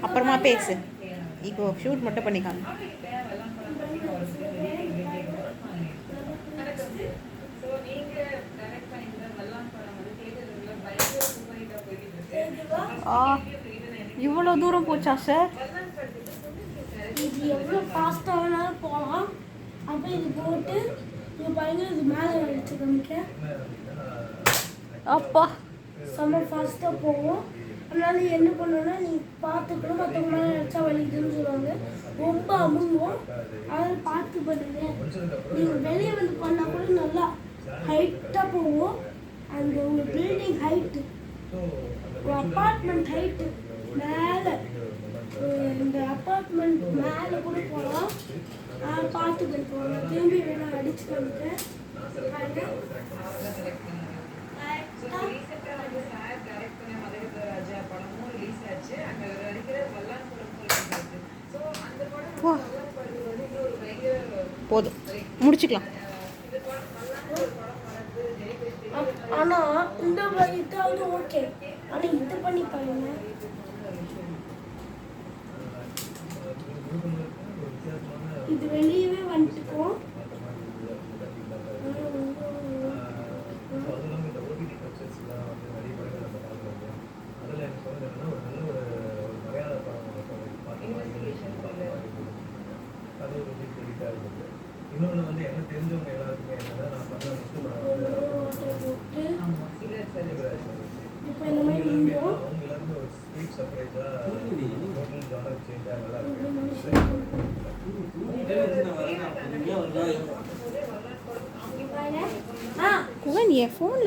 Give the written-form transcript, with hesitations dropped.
அப்புறமா பேசு, இப்போ ஷூட் மட்டும் பண்ணிக்காங்க. இவ்வளோ தூரம் போச்சா சார்? இது எவ்வளோ ஃபாஸ்ட்டாக வேணாலும் போகலாம். அப்போ இது போட்டு இது பாருங்க, இது மேலே வச்சு காமிக்க அப்பா செம்ம ஃபாஸ்ட்டாக போகும். அதனால என்ன பண்ணணும்னா நீ பார்த்துக்கணும், மற்றவங்க மேலே நினச்சா வலிக்குதுன்னு சொல்லுவாங்க, ரொம்ப அமுங்கும். அதனால் பார்த்து பண்ணுங்க. நீங்கள் வெளியே வந்து பண்ணால் கூட நல்லா ஹைட்டாக போகும். அந்த உங்கள் பில்டிங் ஹைட்டு, ஒரு அப்பார்ட்மெண்ட் ஹைட்டு மேலே, இந்த அப்பார்ட்மெண்ட் மேலே கூட போகலாம். பார்த்து போயிட்டு திரும்பி வேணால் அடிச்சு காமிக்கிறேன். போதும், முடிச்சுக்கலாம். ஆனால் இந்த இதாவது ஓகே, ஆனால் இது பண்ணி பாருங்க. இது வெளியவே வந்துட்டுக்கும். இன்னொன்று வந்து என்ன தெரிஞ்சவங்க எல்லாருக்குமே என்னன்னா, நான் பண்ண ஃபஸ்ட்டு படம் வந்து இப்போ இந்த மாதிரி நின்றோம். அவங்க எல்லாருமே ஒரு ஸ்வீட் சர்ப்ரைஸாக ஹோட்டல் ஜானர் சேஞ்சாக நல்லா இருக்கு. குகன் என் ஃபோனில்